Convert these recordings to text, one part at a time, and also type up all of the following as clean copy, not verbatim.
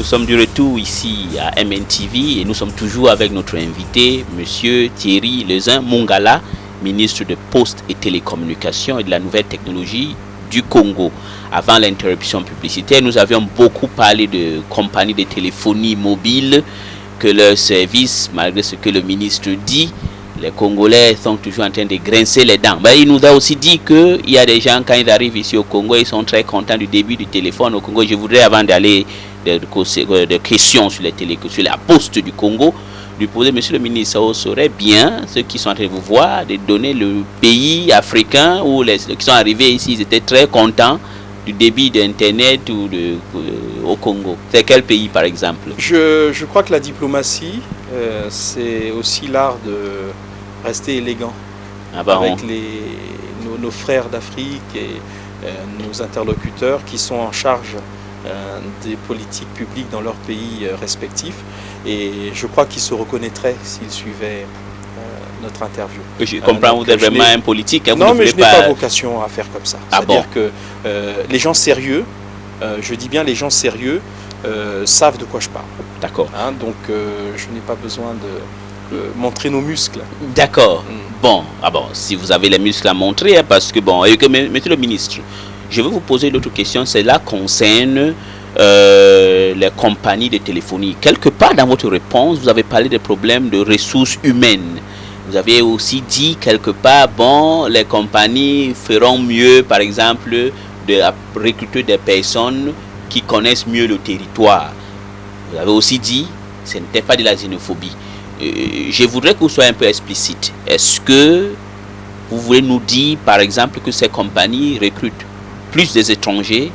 Nous sommes du retour ici à MNTV et nous sommes toujours avec notre invité, Monsieur Thierry Lezin Mongala, ministre de Postes et Télécommunications et de la Nouvelle Technologie du Congo. Avant l'interruption publicitaire, nous avions beaucoup parlé de compagnies de téléphonie mobile, que leur service, malgré ce que le ministre dit, les Congolais sont toujours en train de grincer les dents. Mais il nous a aussi dit qu'il y a des gens, quand ils arrivent ici au Congo, ils sont très contents du début du téléphone au Congo. Je voudrais, avant d'aller des questions sur la poste du Congo, lui poser, monsieur le ministre, ça serait bien, ceux qui sont en train de vous voir, de donner le pays africain où les qui sont arrivés ici, ils étaient très contents du débit d'Internet au Congo. C'est quel pays, par exemple? Je crois que la diplomatie, c'est aussi l'art de rester élégant avec nos frères d'Afrique et nos interlocuteurs qui sont en charge des politiques publiques dans leurs pays respectifs. Et je crois qu'ils se reconnaîtraient s'ils suivaient notre interview. Je comprends, vous êtes vraiment un politique. Hein, non, mais je n'ai pas vocation à faire comme ça. C'est-à-dire que les gens sérieux, je dis bien les gens sérieux, savent de quoi je parle. D'accord. Hein, donc je n'ai pas besoin de montrer nos muscles. D'accord. Bon, si vous avez les muscles à montrer, hein, parce que monsieur le ministre, je vais vous poser une autre question. Cela concerne les compagnies de téléphonie. Quelque part dans votre réponse, vous avez parlé des problèmes de ressources humaines. Vous avez aussi dit quelque part, les compagnies feront mieux, par exemple, de recruter des personnes qui connaissent mieux le territoire. Vous avez aussi dit, ce n'était pas de la xénophobie. Je voudrais que vous soyez un peu explicite. Est-ce que vous voulez nous dire, par exemple, que ces compagnies recrutent plus des étrangers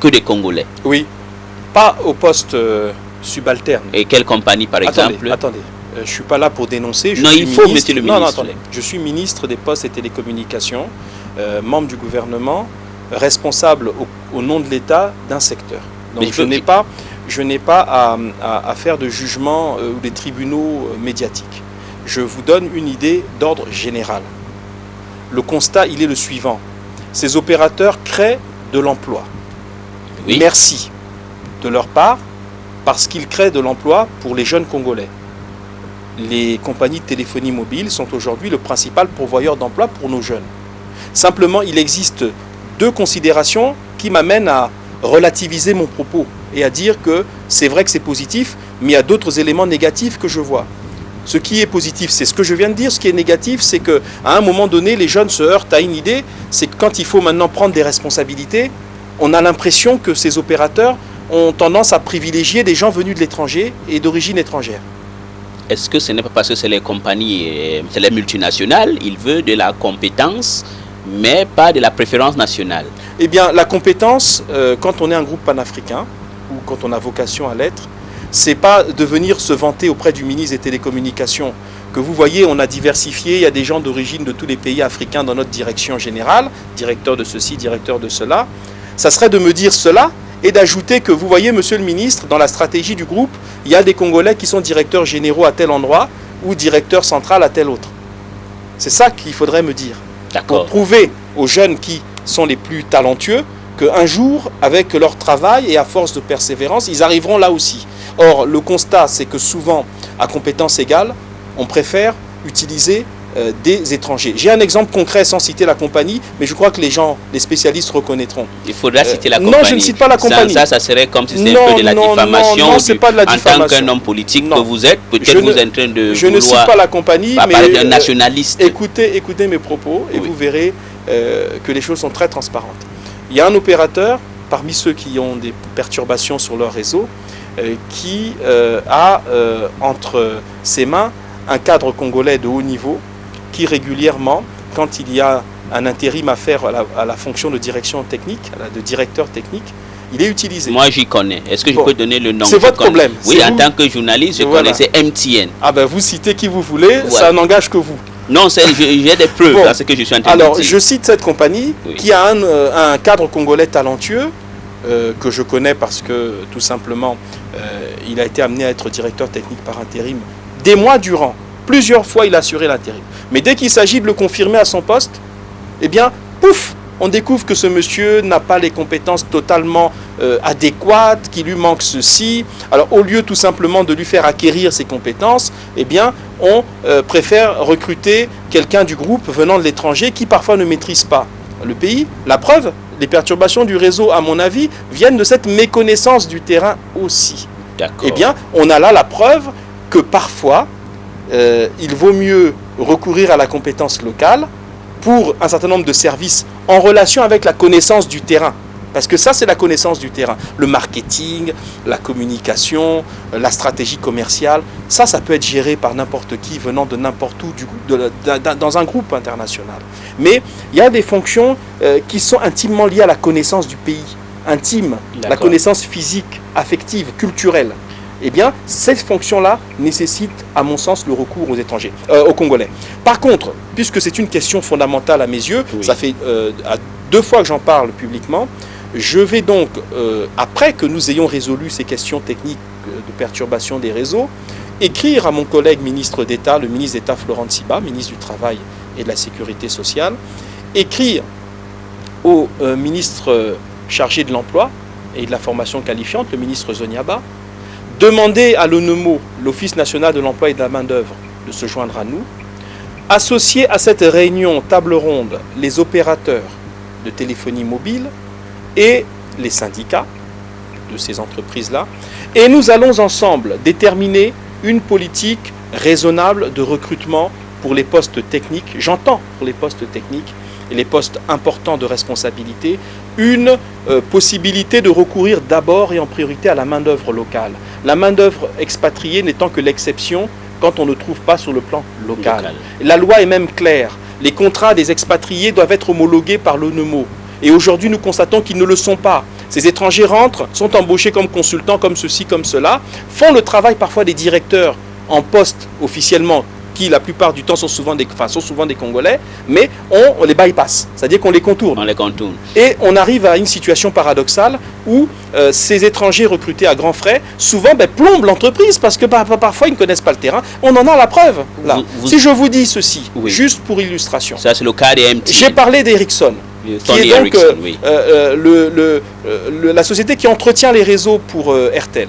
que des Congolais? Oui, pas au poste subalterne. Et quelle compagnie, par exemple? Attendez. Je ne suis pas là pour dénoncer. Monsieur le ministre. Non, attendez. Je suis ministre des Postes et Télécommunications, membre du gouvernement, responsable au nom de l'État d'un secteur. Donc je n'ai pas à faire de jugement ou des tribunaux médiatiques. Je vous donne une idée d'ordre général. Le constat, il est le suivant. Ces opérateurs créent de l'emploi. Oui. Merci de leur part, parce qu'ils créent de l'emploi pour les jeunes Congolais. Les compagnies de téléphonie mobile sont aujourd'hui le principal pourvoyeur d'emploi pour nos jeunes. Simplement, il existe deux considérations qui m'amènent à relativiser mon propos et à dire que c'est vrai que c'est positif, mais il y a d'autres éléments négatifs que je vois. Ce qui est positif, c'est ce que je viens de dire. Ce qui est négatif, c'est qu'à un moment donné, les jeunes se heurtent à une idée, c'est que quand il faut maintenant prendre des responsabilités, on a l'impression que ces opérateurs ont tendance à privilégier des gens venus de l'étranger et d'origine étrangère. Est-ce que ce n'est pas parce que c'est les compagnies, c'est les multinationales, ils veulent de la compétence, mais pas de la préférence nationale? Eh bien, la compétence, quand on est un groupe panafricain, ou quand on a vocation à l'être, c'est pas de venir se vanter auprès du ministre des Télécommunications, que vous voyez, on a diversifié, il y a des gens d'origine de tous les pays africains dans notre direction générale, directeur de ceci, directeur de cela. Ça serait de me dire cela, et d'ajouter que, vous voyez, monsieur le ministre, dans la stratégie du groupe, il y a des Congolais qui sont directeurs généraux à tel endroit ou directeurs central à tel autre. C'est ça qu'il faudrait me dire. Pour prouver aux jeunes qui sont les plus talentueux qu'un jour, avec leur travail et à force de persévérance, ils arriveront là aussi. Or, le constat, c'est que souvent, à compétences égales, on préfère utiliser des étrangers. J'ai un exemple concret sans citer la compagnie, mais je crois que les spécialistes reconnaîtront. Il faudra citer la compagnie. Non, je ne cite pas la compagnie. Ça serait comme si c'était un peu de la diffamation. Non, c'est pas de la diffamation. En tant qu'un homme politique que vous êtes, peut-être vous êtes en train de Je ne cite pas la compagnie, mais parler d'un nationaliste. Écoutez mes propos et vous verrez que les choses sont très transparentes. Il y a un opérateur, parmi ceux qui ont des perturbations sur leur réseau, qui a entre ses mains un cadre congolais de haut niveau qui régulièrement, quand il y a un intérim à faire à la fonction de direction technique, de directeur technique, il est utilisé. Moi, j'y connais. Est-ce que je peux donner le nom? C'est votre problème. Oui, en tant que journaliste, je connais, c'est MTN. Ah ben, vous citez qui vous voulez, ça n'engage que vous. Non, j'ai des preuves à ce que je suis en train de dire. Alors, je cite cette compagnie qui a un cadre congolais talentueux, que je connais parce que, tout simplement, il a été amené à être directeur technique par intérim des mois durant. Plusieurs fois, il a assuré l'intérim. Mais dès qu'il s'agit de le confirmer à son poste, eh bien, pouf, on découvre que ce monsieur n'a pas les compétences totalement adéquates, qu'il lui manque ceci. Alors au lieu tout simplement de lui faire acquérir ses compétences, eh bien on préfère recruter quelqu'un du groupe venant de l'étranger qui parfois ne maîtrise pas le pays. La preuve, les perturbations du réseau, à mon avis, viennent de cette méconnaissance du terrain aussi. Eh bien, on a là la preuve que parfois, il vaut mieux recourir à la compétence locale pour un certain nombre de services en relation avec la connaissance du terrain. Parce que ça, c'est la connaissance du terrain. Le marketing, la communication, la stratégie commerciale, ça peut être géré par n'importe qui venant de n'importe où, dans un groupe international. Mais il y a des fonctions qui sont intimement liées à la connaissance du pays, intime, la connaissance physique, affective, culturelle. Eh bien, cette fonction-là nécessite, à mon sens, le recours aux étrangers, aux Congolais. Par contre, puisque c'est une question fondamentale à mes yeux, ça fait 2 fois que j'en parle publiquement, je vais donc, après que nous ayons résolu ces questions techniques de perturbation des réseaux, écrire à mon collègue ministre d'État, le ministre d'État Florent Tsiba, ministre du Travail et de la Sécurité sociale, écrire au ministre chargé de l'Emploi et de la formation qualifiante, le ministre Zoniaba, demander à l'ONEMO, l'Office national de l'emploi et de la main-d'œuvre, de se joindre à nous, associer à cette réunion table ronde les opérateurs de téléphonie mobile et les syndicats de ces entreprises-là, et nous allons ensemble déterminer une politique raisonnable de recrutement pour les postes techniques, j'entends pour les postes techniques et les postes importants de responsabilité, une possibilité de recourir d'abord et en priorité à la main-d'œuvre locale. La main-d'œuvre expatriée n'étant que l'exception quand on ne trouve pas sur le plan local. La loi est même claire. Les contrats des expatriés doivent être homologués par l'ONEMO. Et aujourd'hui, nous constatons qu'ils ne le sont pas. Ces étrangers rentrent, sont embauchés comme consultants, comme ceci, comme cela, font le travail parfois des directeurs en poste officiellement, qui la plupart du temps sont souvent des Congolais, mais on les bypass, c'est-à-dire qu'on les contourne. On les contourne. Et on arrive à une situation paradoxale où ces étrangers recrutés à grands frais, souvent plombent l'entreprise parce que parfois ils ne connaissent pas le terrain. On en a la preuve. Là. Si je vous dis ceci, juste pour illustration. Ça, c'est le cas des MTN. J'ai parlé d'Ericsson, qui est donc la société qui entretient les réseaux pour RTL.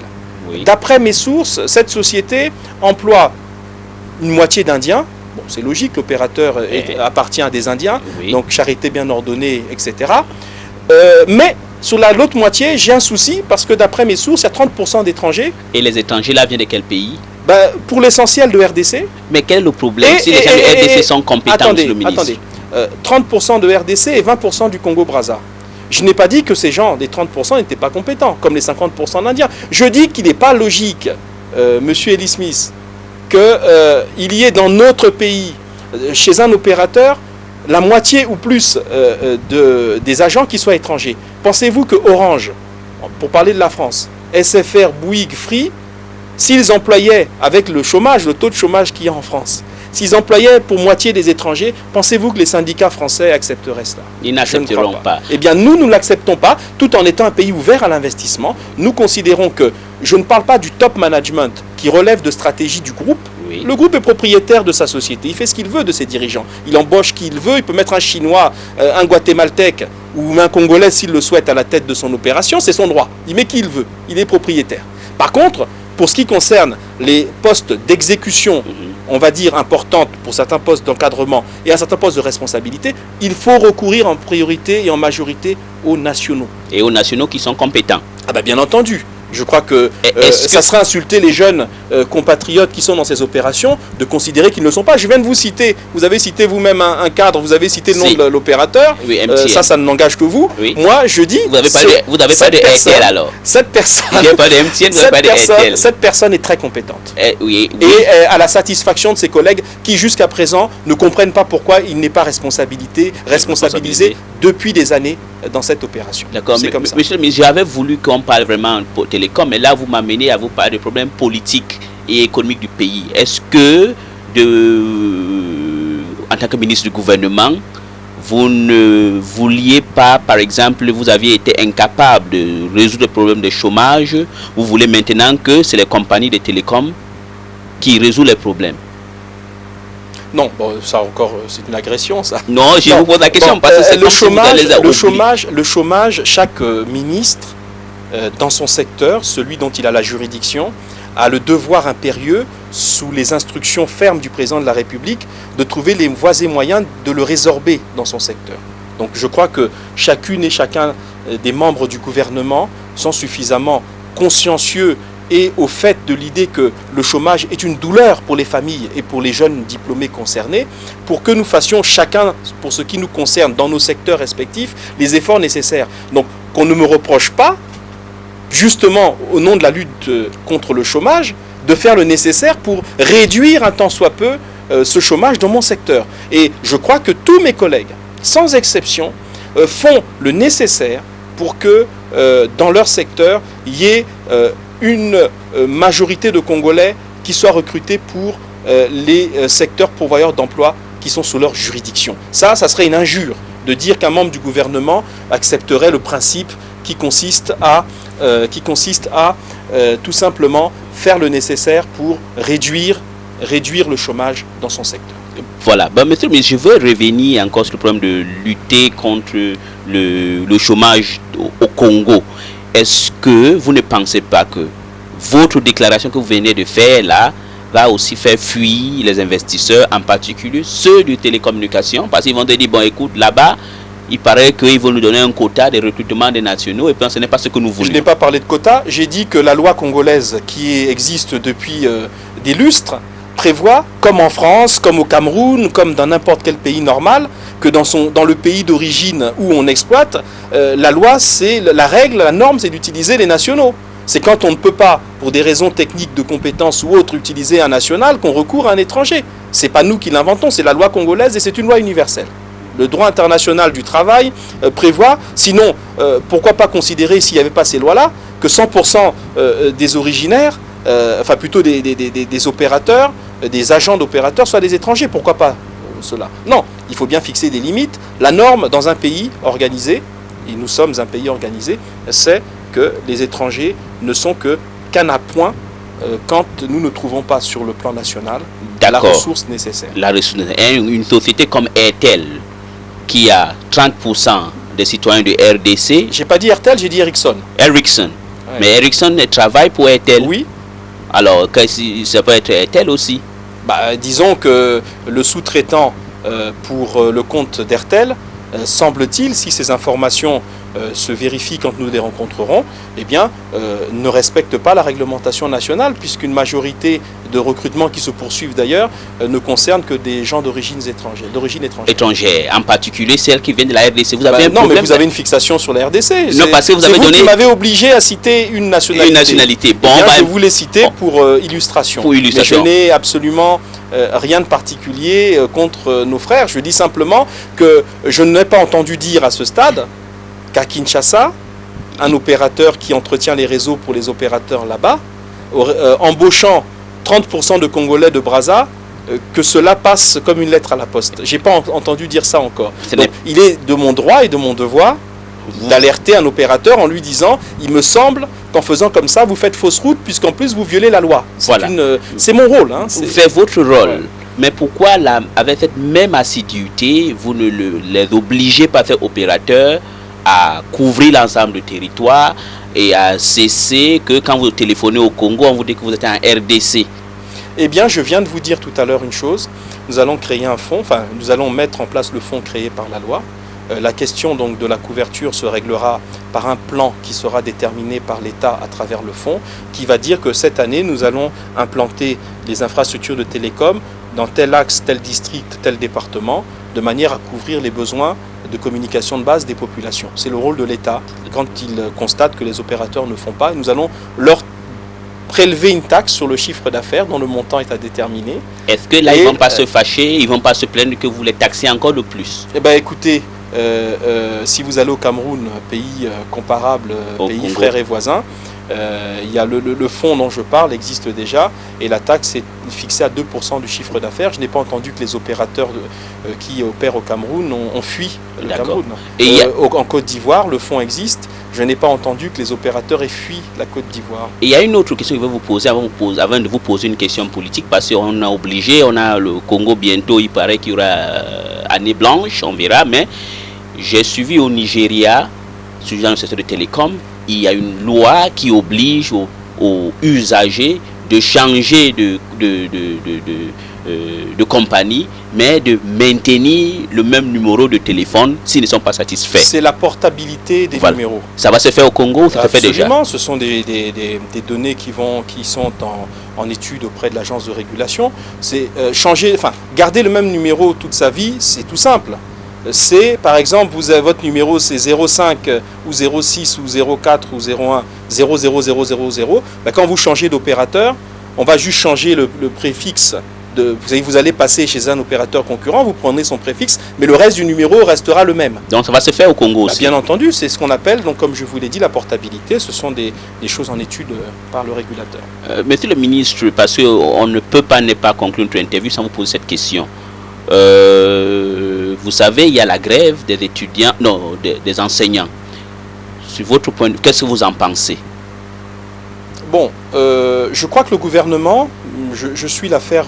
Oui. D'après mes sources, cette société emploie une moitié d'Indiens. Bon, c'est logique, l'opérateur appartient à des Indiens, donc charité bien ordonnée, etc. Mais sur l'autre moitié, j'ai un souci parce que d'après mes sources, il y a 30% d'étrangers. Et les étrangers là viennent de quel pays? Pour l'essentiel de RDC. Mais quel est le problème si les gens de RDC sont compétents, monsieur le ministre? Attendez, 30% de RDC et 20% du Congo-Brazza. Je n'ai pas dit que ces gens, des 30%, n'étaient pas compétents, comme les 50% d'Indiens. Je dis qu'il n'est pas logique, monsieur Elie Smith, qu'il y ait dans notre pays, chez un opérateur, la moitié ou plus des agents qui soient étrangers. Pensez-vous que Orange, pour parler de la France, SFR, Bouygues, Free, s'ils employaient avec le chômage, le taux de chômage qu'il y a en France, s'ils employaient pour moitié des étrangers, pensez-vous que les syndicats français accepteraient cela? Ils n'accepteront pas. Eh bien, nous ne l'acceptons pas, tout en étant un pays ouvert à l'investissement. Nous considérons que, je ne parle pas du top management qui relève de stratégie du groupe. Oui. Le groupe est propriétaire de sa société, il fait ce qu'il veut de ses dirigeants. Il embauche qui il veut, il peut mettre un Chinois, un Guatémaltèque ou un Congolais s'il le souhaite à la tête de son opération, c'est son droit. Il met qui il veut, il est propriétaire. Par contre, pour ce qui concerne les postes d'exécution, on va dire importantes pour certains postes d'encadrement et un certain poste de responsabilité, il faut recourir en priorité et en majorité aux nationaux. Et aux nationaux qui sont compétents. Bien entendu. Je crois que ça serait insulter les jeunes compatriotes qui sont dans ces opérations de considérer qu'ils ne le sont pas. Je viens de vous citer, vous avez cité vous-même un cadre, vous avez cité le nom de l'opérateur. Oui, ça ne n'engage que vous. Oui. Moi, je dis... Vous n'avez pas de RTL alors? Cette personne... Vous n'avez pas de MTN, vous n'avez pas de RTL. Cette personne est très compétente. Et à la satisfaction de ses collègues qui, jusqu'à présent, ne comprennent pas pourquoi il n'est pas responsabilisé depuis des années dans cette opération. D'accord, c'est comme ça. Monsieur le ministre, j'avais voulu qu'on parle vraiment de télécom, mais là vous m'amenez à vous parler des problèmes politiques et économiques du pays. Est-ce que, en tant que ministre du gouvernement, vous ne vouliez pas, par exemple, vous aviez été incapable de résoudre le problème de chômage, vous voulez maintenant que c'est les compagnies de télécom qui résolvent les problèmes? Non, bon, ça encore, c'est une agression, ça. Non, je vous pose la question parce que c'est le chômage, chaque ministre, dans son secteur, celui dont il a la juridiction, a le devoir impérieux, sous les instructions fermes du président de la République, de trouver les voies et moyens de le résorber dans son secteur. Donc je crois que chacune et chacun des membres du gouvernement sont suffisamment consciencieux et au fait de l'idée que le chômage est une douleur pour les familles et pour les jeunes diplômés concernés, pour que nous fassions chacun, pour ce qui nous concerne, dans nos secteurs respectifs, les efforts nécessaires. Donc qu'on ne me reproche pas, justement au nom de la lutte contre le chômage, de faire le nécessaire pour réduire un tant soit peu ce chômage dans mon secteur. Et je crois que tous mes collègues, sans exception, font le nécessaire pour que dans leur secteur, il y ait une majorité de Congolais qui soient recrutés pour les secteurs pourvoyeurs d'emploi qui sont sous leur juridiction. Ça serait une injure de dire qu'un membre du gouvernement accepterait le principe qui consiste à tout simplement faire le nécessaire pour réduire le chômage dans son secteur. Voilà, monsieur, mais je veux revenir encore sur le problème de lutter contre le chômage au Congo. Est-ce que vous ne pensez pas que votre déclaration que vous venez de faire là va aussi faire fuir les investisseurs, en particulier ceux de télécommunications, parce qu'ils vont te dire, bon écoute, là-bas, il paraît qu'ils vont nous donner un quota de recrutement des nationaux et puis ce n'est pas ce que nous voulons. Je n'ai pas parlé de quota, j'ai dit que la loi congolaise qui existe depuis des lustres prévoit, comme en France, comme au Cameroun, comme dans n'importe quel pays normal, que dans le pays d'origine où on exploite, la loi, c'est la règle, la norme, c'est d'utiliser les nationaux. C'est quand on ne peut pas, pour des raisons techniques de compétences ou autres, utiliser un national qu'on recourt à un étranger. Ce n'est pas nous qui l'inventons, c'est la loi congolaise et c'est une loi universelle. Le droit international du travail prévoit, sinon, pourquoi pas considérer, s'il n'y avait pas ces lois-là, que 100% des originaires, enfin plutôt des opérateurs, des agents d'opérateurs soient des étrangers. Pourquoi pas cela? Non, il faut bien fixer des limites. La norme dans un pays organisé, et nous sommes un pays organisé, c'est que les étrangers ne sont qu'un appoint quand nous ne trouvons pas sur le plan national la ressource nécessaire. La ressource nécessaire. Une société comme Airtel, qui a 30% des citoyens de RDC. J'ai pas dit Airtel, j'ai dit Ericsson. Ericsson. Ouais. Mais Ericsson travaille pour Airtel. Oui. Alors, ça peut être Airtel aussi. Disons que le sous-traitant pour le compte d'Airtel, semble-t-il, si ces informations se vérifient quand nous les rencontrerons, eh bien, ne respecte pas la réglementation nationale, puisqu'une majorité de recrutements qui se poursuivent d'ailleurs ne concernent que des gens d'origine étrangère. En particulier celles qui viennent de la RDC. Vous avez non, mais vous avez une fixation sur la RDC. Non, parce que vous avez donné... qui m'avez obligé à citer une nationalité. Une nationalité. Bon, eh bien, je vous l'ai cité pour illustration. Pour illustration. Mais je n'ai absolument rien de particulier contre nos frères. Je dis simplement que je n'ai pas entendu dire à ce stade qu'à Kinshasa, un opérateur qui entretient les réseaux pour les opérateurs là-bas, embauchant 30% de Congolais de Brazza, que cela passe comme une lettre à la poste. Je n'ai pas entendu dire ça encore. Donc, il est de mon droit et de mon devoir d'alerter un opérateur en lui disant « Il me semble qu'en faisant comme ça, vous faites fausse route, puisqu'en plus, vous violez la loi. » Voilà. C'est mon rôle. Hein. C'est votre rôle. Ouais. Mais pourquoi, avec cette même assiduité, vous ne les obligez pas à faire opérateur à couvrir l'ensemble du territoire et à cesser que quand vous téléphonez au Congo, on vous dit que vous êtes en RDC? Eh bien, je viens de vous dire tout à l'heure une chose. Nous allons créer un fonds, enfin, nous allons mettre en place le fonds créé par la loi. La question donc de la couverture se réglera par un plan qui sera déterminé par l'État à travers le fonds, qui va dire que cette année, nous allons implanter les infrastructures de télécom dans tel axe, tel district, tel département, de manière à couvrir les besoins de communication de base des populations. C'est le rôle de l'État. Quand il constate que les opérateurs ne font pas, nous allons leur prélever une taxe sur le chiffre d'affaires dont le montant est à déterminer. Est-ce que là, ils ne vont pas se fâcher, ils ne vont pas se plaindre que vous les taxez encore de plus? Eh bien, écoutez, si vous allez au Cameroun, pays comparable, pays Congo, frères et voisins, il y a le fonds dont je parle existe déjà et la taxe est fixée à 2% du chiffre d'affaires. Je n'ai pas entendu que les opérateurs qui opèrent au Cameroun ont fui le Cameroun. En Côte d'Ivoire, le fonds existe. je n'ai pas entendu que les opérateurs aient fui la Côte d'Ivoire. Et il y a une autre question que je vais vous poser avant de vous poser une question politique, parce qu'on a le Congo bientôt, il paraît qu'il y aura année blanche, on verra, mais j'ai suivi au Nigeria, dans le secteur de télécom, il y a une loi qui oblige aux usagers de changer de compagnie, mais de maintenir le même numéro de téléphone s'ils ne sont pas satisfaits. C'est la portabilité des numéros. Ça va se faire au Congo ou ça se fait déjà? Absolument, ce sont des données qui sont en étude auprès de l'agence de régulation. C'est garder le même numéro toute sa vie, c'est tout simple. C'est, par exemple, votre numéro c'est 05 ou 06 ou 04 ou 01 00000. Quand vous changez d'opérateur, on va juste changer le préfixe. Vous allez passer chez un opérateur concurrent, vous prenez son préfixe, mais le reste du numéro restera le même. Donc ça va se faire au Congo aussi? Bien entendu, c'est ce qu'on appelle, donc, comme je vous l'ai dit, la portabilité. Ce sont des choses en étude par le régulateur. Monsieur le ministre, parce qu'on ne peut pas ne pas conclure notre interview sans vous poser cette question. Vous savez, il y a la grève des étudiants, non, des enseignants. Sur votre point de vue, qu'est-ce que vous en pensez? Bon, je crois que le gouvernement, je suis l'affaire,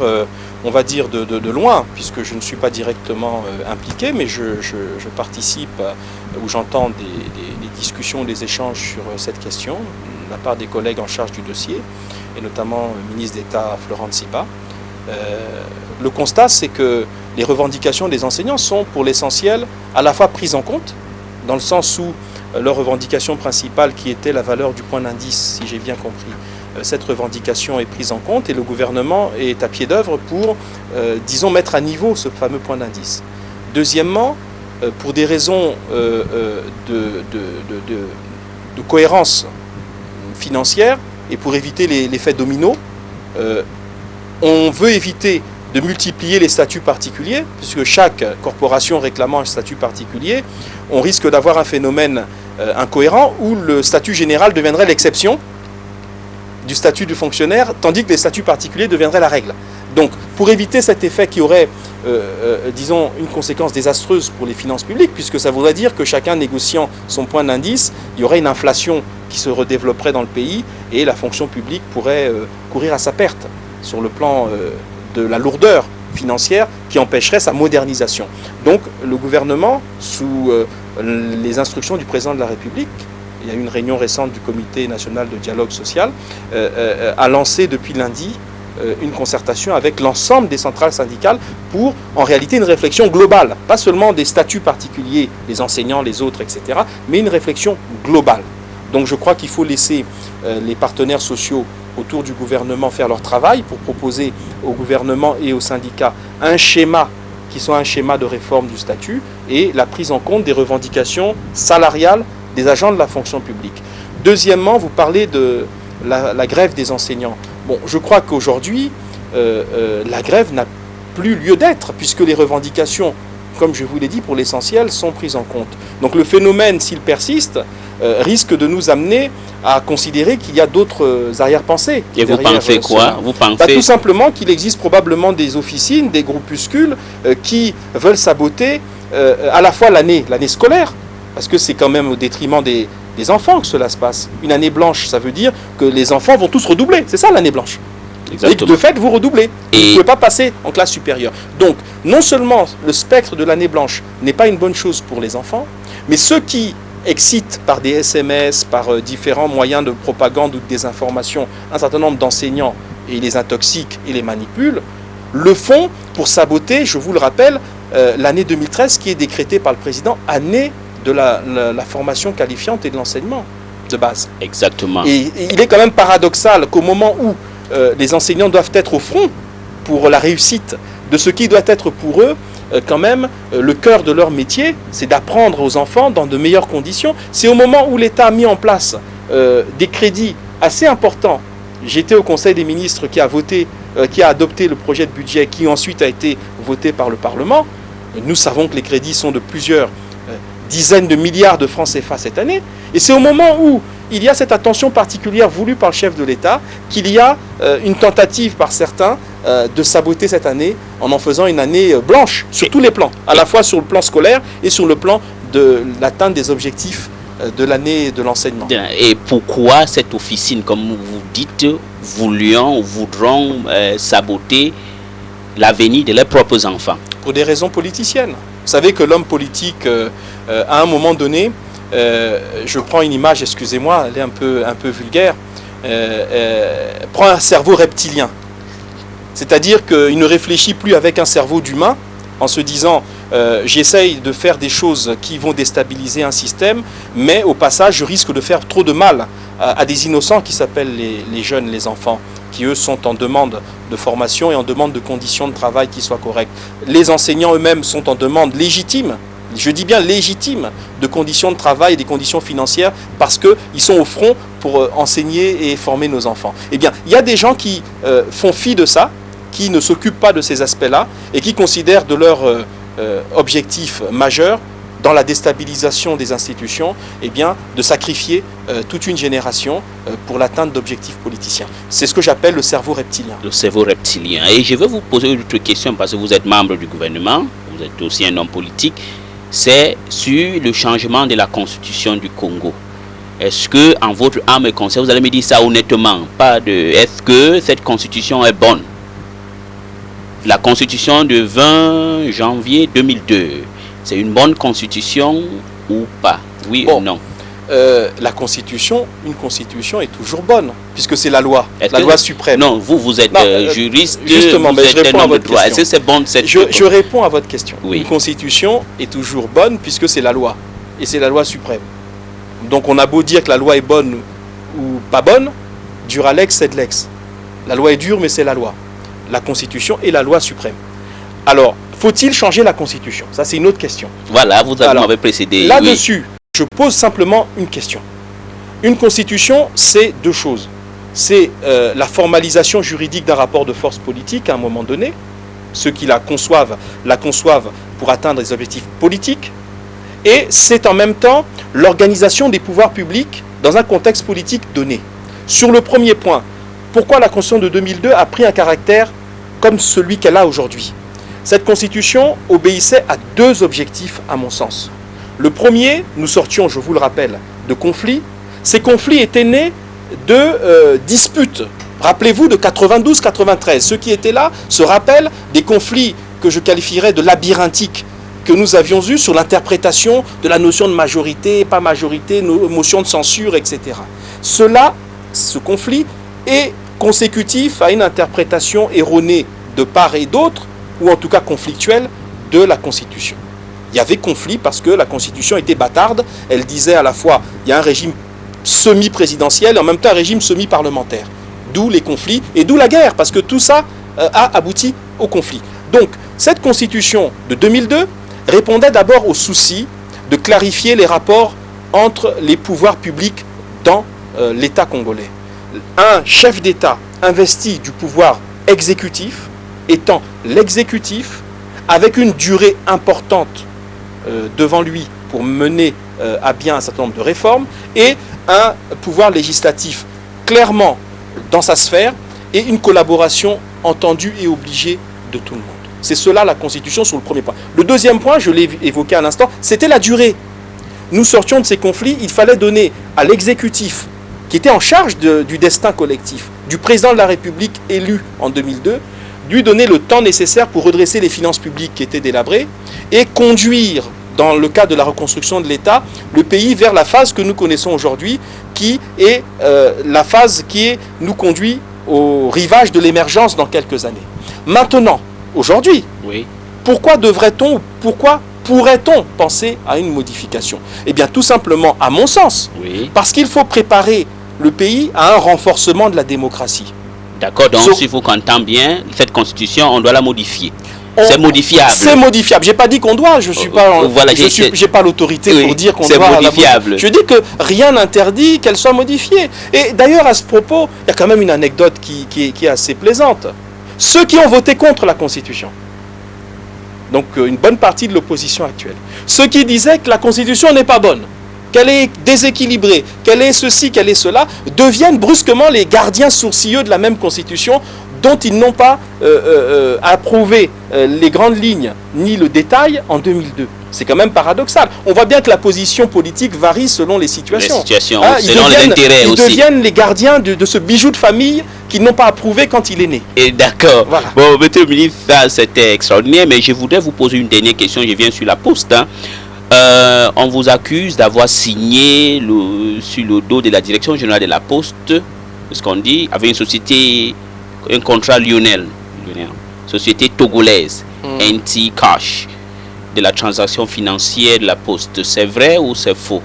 on va dire, de loin, puisque je ne suis pas directement impliqué, mais je participe où j'entends des discussions, des échanges sur cette question, de la part des collègues en charge du dossier, et notamment le ministre d'État Florent Tsipa. Le constat, c'est que les revendications des enseignants sont pour l'essentiel à la fois prises en compte, dans le sens où leur revendication principale, qui était la valeur du point d'indice, si j'ai bien compris, cette revendication est prise en compte et le gouvernement est à pied d'œuvre pour, disons, mettre à niveau ce fameux point d'indice. Deuxièmement, pour des raisons de cohérence financière et pour éviter l'effet domino, on veut éviter de multiplier les statuts particuliers, puisque chaque corporation réclamant un statut particulier, on risque d'avoir un phénomène incohérent où le statut général deviendrait l'exception du statut du fonctionnaire, tandis que les statuts particuliers deviendraient la règle. Donc, pour éviter cet effet qui aurait, disons, une conséquence désastreuse pour les finances publiques, puisque ça voudrait dire que chacun négociant son point d'indice, il y aurait une inflation qui se redévelopperait dans le pays et la fonction publique pourrait courir à sa perte sur le plan de la lourdeur financière qui empêcherait sa modernisation. Donc le gouvernement, sous les instructions du président de la République, il y a eu une réunion récente du Comité national de dialogue social, a lancé depuis lundi une concertation avec l'ensemble des centrales syndicales pour, en réalité, une réflexion globale, pas seulement des statuts particuliers, les enseignants, les autres, etc., mais une réflexion globale. Donc je crois qu'il faut laisser les partenaires sociaux autour du gouvernement faire leur travail pour proposer au gouvernement et aux syndicats un schéma qui soit un schéma de réforme du statut et la prise en compte des revendications salariales des agents de la fonction publique. Deuxièmement, vous parlez de la grève des enseignants. Bon, je crois qu'aujourd'hui, la grève n'a plus lieu d'être puisque les revendications, comme je vous l'ai dit, pour l'essentiel, sont prises en compte. Donc le phénomène, s'il persiste, risque de nous amener à considérer qu'il y a d'autres arrière-pensées. Et vous pensez quoi? Vous pensez tout simplement qu'il existe probablement des officines, des groupuscules qui veulent saboter à la fois l'année scolaire, parce que c'est quand même au détriment des enfants que cela se passe. Une année blanche, ça veut dire que les enfants vont tous redoubler. C'est ça l'année blanche. Exactement. Et de fait, vous redoublez. Vous ne pouvez pas passer en classe supérieure. Donc, non seulement le spectre de l'année blanche n'est pas une bonne chose pour les enfants, mais ceux qui excitent par des SMS, par différents moyens de propagande ou de désinformation un certain nombre d'enseignants et les intoxiquent et les manipulent, le font pour saboter, je vous le rappelle, l'année 2013 qui est décrétée par le président, année de la formation qualifiante et de l'enseignement de base. Exactement. Et il est quand même paradoxal qu'au moment où les enseignants doivent être au front pour la réussite de ce qui doit être pour eux quand même le cœur de leur métier, c'est d'apprendre aux enfants dans de meilleures conditions. C'est au moment où l'État a mis en place des crédits assez importants. J'étais au Conseil des ministres qui a adopté le projet de budget qui ensuite a été voté par le Parlement. Nous savons que les crédits sont de plusieurs dizaines de milliards de francs CFA cette année. Et c'est au moment où il y a cette attention particulière voulue par le chef de l'État qu'il y a une tentative par certains de saboter cette année en faisant une année blanche sur tous les plans, à la fois sur le plan scolaire et sur le plan de l'atteinte des objectifs de l'année de l'enseignement. Et pourquoi cette officine, comme vous dites, voudront saboter l'avenir de leurs propres enfants? Pour des raisons politiciennes. Vous savez que l'homme politique, à un moment donné, je prends une image, excusez-moi, elle est un peu vulgaire, prend un cerveau reptilien. C'est-à-dire qu'il ne réfléchit plus avec un cerveau d'humain, en se disant j'essaye de faire des choses qui vont déstabiliser un système, mais au passage je risque de faire trop de mal à des innocents qui s'appellent les jeunes, les enfants, qui eux sont en demande de formation et en demande de conditions de travail qui soient correctes. Les enseignants eux-mêmes sont en demande légitime, je dis bien légitime, de conditions de travail et des conditions financières parce qu'ils sont au front pour enseigner et former nos enfants. Eh bien, il y a des gens qui font fi de ça, qui ne s'occupent pas de ces aspects-là et qui considèrent de leur objectif majeur dans la déstabilisation des institutions, eh bien, de sacrifier toute une génération pour l'atteinte d'objectifs politiciens. C'est ce que j'appelle le cerveau reptilien. Le cerveau reptilien. Et je vais vous poser une autre question parce que vous êtes membre du gouvernement, vous êtes aussi un homme politique. C'est sur le changement de la constitution du Congo. Est-ce que, en votre âme et conscience, vous allez me dire ça honnêtement, est-ce que cette constitution est bonne? La constitution de 20 janvier 2002, c'est une bonne constitution ou pas? Oui ou non? La constitution, une constitution est toujours bonne, puisque c'est la loi, loi suprême. Non, vous êtes juriste, justement, vous je réponds à votre question. Est-ce que c'est bon cette je réponds à votre question. Oui. Une constitution est toujours bonne, puisque c'est la loi, et c'est la loi suprême. Donc on a beau dire que la loi est bonne ou pas bonne, dura lex sed lex. La loi est dure, mais c'est la loi. La constitution est la loi suprême. Alors, faut-il changer la constitution? Ça, c'est une autre question. Voilà, vous m'avez précédé. Là-dessus, je pose simplement une question. Une constitution, c'est deux choses. C'est la formalisation juridique d'un rapport de force politique à un moment donné. Ceux qui la conçoivent pour atteindre des objectifs politiques. Et c'est en même temps l'organisation des pouvoirs publics dans un contexte politique donné. Sur le premier point, pourquoi la Constitution de 2002 a pris un caractère comme celui qu'elle a aujourd'hui? Cette Constitution obéissait à deux objectifs, à mon sens. Le premier, nous sortions, je vous le rappelle, de conflits. Ces conflits étaient nés de disputes. Rappelez-vous de 92-93. Ceux qui étaient là se rappellent des conflits que je qualifierais de labyrinthiques que nous avions eus sur l'interprétation de la notion de majorité, pas majorité, motion de censure, etc. Ce conflit est consécutif à une interprétation erronée de part et d'autre, ou en tout cas conflictuelle, de la Constitution. Il y avait conflit parce que la Constitution était bâtarde. Elle disait à la fois, il y a un régime semi-présidentiel et en même temps un régime semi-parlementaire. D'où les conflits et d'où la guerre, parce que tout ça a abouti au conflit. Donc, cette Constitution de 2002 répondait d'abord au souci de clarifier les rapports entre les pouvoirs publics dans l'État congolais. Un chef d'État investi du pouvoir exécutif étant l'exécutif avec une durée importante devant lui pour mener à bien un certain nombre de réformes et un pouvoir législatif clairement dans sa sphère et une collaboration entendue et obligée de tout le monde. C'est cela la Constitution sur le premier point. Le deuxième point, je l'ai évoqué à l'instant, c'était la durée. Nous sortions de ces conflits, il fallait donner à l'exécutif qui était en charge du destin collectif, du président de la République élu en 2002, lui donner le temps nécessaire pour redresser les finances publiques qui étaient délabrées et conduire, dans le cadre de la reconstruction de l'État, le pays vers la phase que nous connaissons aujourd'hui, qui est la phase qui nous conduit au rivage de l'émergence dans quelques années. Maintenant, aujourd'hui, oui. Pourquoi pourrait-on penser à une modification? Eh bien, tout simplement, à mon sens, oui. Parce qu'il faut préparer le pays à un renforcement de la démocratie. D'accord, donc si vous comptez bien, cette constitution, on doit la modifier. C'est modifiable. C'est modifiable. J'ai pas dit qu'on doit. Je suis pas. Voilà, j'ai pas l'autorité pour dire qu'on doit. C'est modifiable. Je dis que rien n'interdit qu'elle soit modifiée. Et d'ailleurs, à ce propos, il y a quand même une anecdote qui est assez plaisante. Ceux qui ont voté contre la Constitution, donc une bonne partie de l'opposition actuelle, ceux qui disaient que la Constitution n'est pas bonne, qu'elle est déséquilibrée, qu'elle est ceci, qu'elle est cela, deviennent brusquement les gardiens sourcilleux de la même Constitution dont ils n'ont pas approuvé les grandes lignes ni le détail en 2002. C'est quand même paradoxal. On voit bien que la position politique varie selon les situations. Selon les intérêts aussi. Ils deviennent les gardiens de ce bijou de famille qu'ils n'ont pas approuvé quand il est né. Et d'accord. Voilà. Bon, monsieur le ministre, ça c'était extraordinaire, mais je voudrais vous poser une dernière question. Je viens sur la Poste. On vous accuse d'avoir signé sur le dos de la direction générale de la Poste, ce qu'on dit, avec une société, un contrat lyonnais, société togolaise, NT Cash, de la transaction financière de la Poste. C'est vrai ou c'est faux?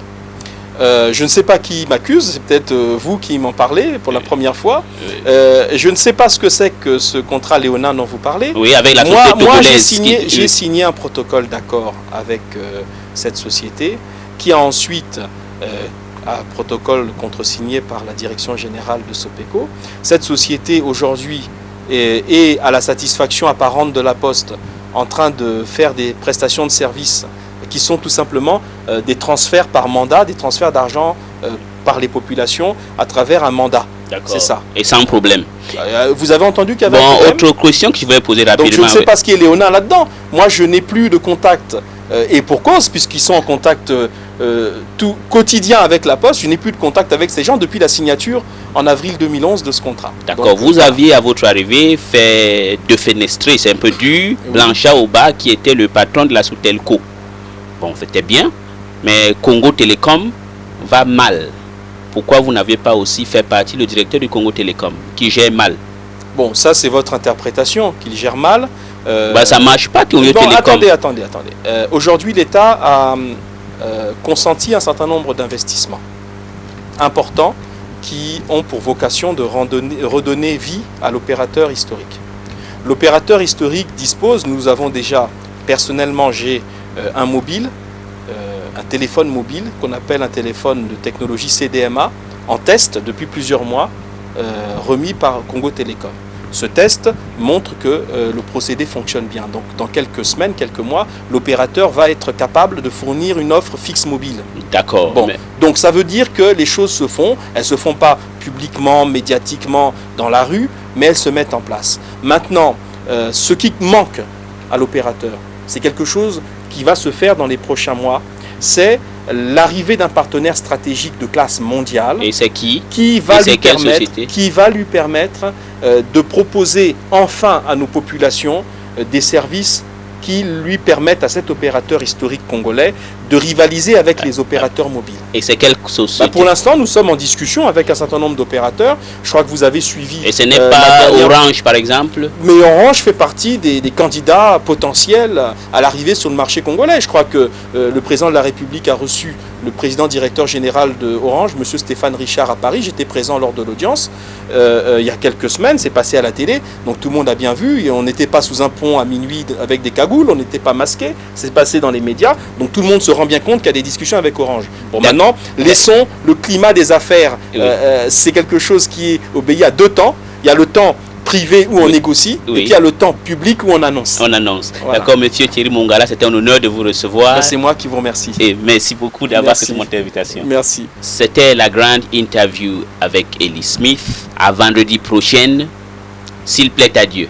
Je ne sais pas qui m'accuse, c'est peut-être vous qui m'en parlez pour la première fois. Je ne sais pas ce que c'est que ce contrat léonin dont vous parlez. Oui, avec la société togolaise. Moi, j'ai signé un protocole d'accord avec cette société qui a ensuite un protocole contresigné par la direction générale de Sopeco. Cette société aujourd'hui est à la satisfaction apparente de la Poste en train de faire des prestations de services qui sont tout simplement des transferts par mandat, des transferts d'argent par les populations à travers un mandat. C'est ça. Et sans problème. Vous avez entendu qu'il y avait un problème? Autre question que je voulais poser rapidement. Donc je ne sais pas ce qui est léonin là-dedans. Moi, je n'ai plus de contact, et pour cause, puisqu'ils sont en contact tout quotidien avec la Poste, je n'ai plus de contact avec ces gens depuis la signature en avril 2011 de ce contrat. D'accord. Vous aviez à votre arrivée fait defenestrer, c'est un peu dur, Blanchard Oba, qui était le patron de la Soutelco. Bon, c'était bien, mais Congo Télécom va mal. Pourquoi vous n'avez pas aussi fait partie le directeur du Congo Télécom, qui gère mal? Bon, ça c'est votre interprétation, qu'il gère mal. Ça ne marche pas, Congo Télécom. Attendez. Aujourd'hui, l'État a consenti un certain nombre d'investissements importants qui ont pour vocation de redonner vie à l'opérateur historique. L'opérateur historique dispose, nous avons déjà, personnellement, j'ai un mobile, un téléphone mobile qu'on appelle un téléphone de technologie CDMA en test depuis plusieurs mois, remis par Congo Télécom. Ce test montre que le procédé fonctionne bien. Donc dans quelques semaines, quelques mois, l'opérateur va être capable de fournir une offre fixe mobile. D'accord. Bon, donc ça veut dire que les choses se font. Elles ne se font pas publiquement, médiatiquement, dans la rue, mais elles se mettent en place. Maintenant, ce qui manque à l'opérateur, c'est quelque chose qui va se faire dans les prochains mois, c'est l'arrivée d'un partenaire stratégique de classe mondiale. Et c'est qui? Qui va lui permettre de proposer enfin à nos populations des services qui lui permettent à cet opérateur historique congolais de rivaliser avec les opérateurs mobiles. Et c'est quelle société? Pour l'instant, nous sommes en discussion avec un certain nombre d'opérateurs. Je crois que vous avez suivi... Et ce n'est pas Orange, par exemple? Mais Orange fait partie des candidats potentiels à l'arrivée sur le marché congolais. Je crois que le président de la République a reçu le président directeur général de Orange, M. Stéphane Richard, à Paris. J'étais présent lors de l'audience il y a quelques semaines. C'est passé à la télé, donc tout le monde a bien vu. Et on n'était pas sous un pont à minuit avec des cagoules, on n'était pas masqué. C'est passé dans les médias, donc tout le monde se rend bien compte qu'il y a des discussions avec Orange. Bon, maintenant, laissons le climat des affaires. C'est quelque chose qui obéit à deux temps. Il y a le temps privé où on négocie, et puis il y a le temps public où on annonce. On annonce. Voilà. D'accord, monsieur Thierry Mongala, c'était un honneur de vous recevoir. C'est moi qui vous remercie. Et merci beaucoup d'avoir accepté mon invitation. Merci. C'était la grande interview avec Ellie Smith. À vendredi prochain, s'il plaît à Dieu.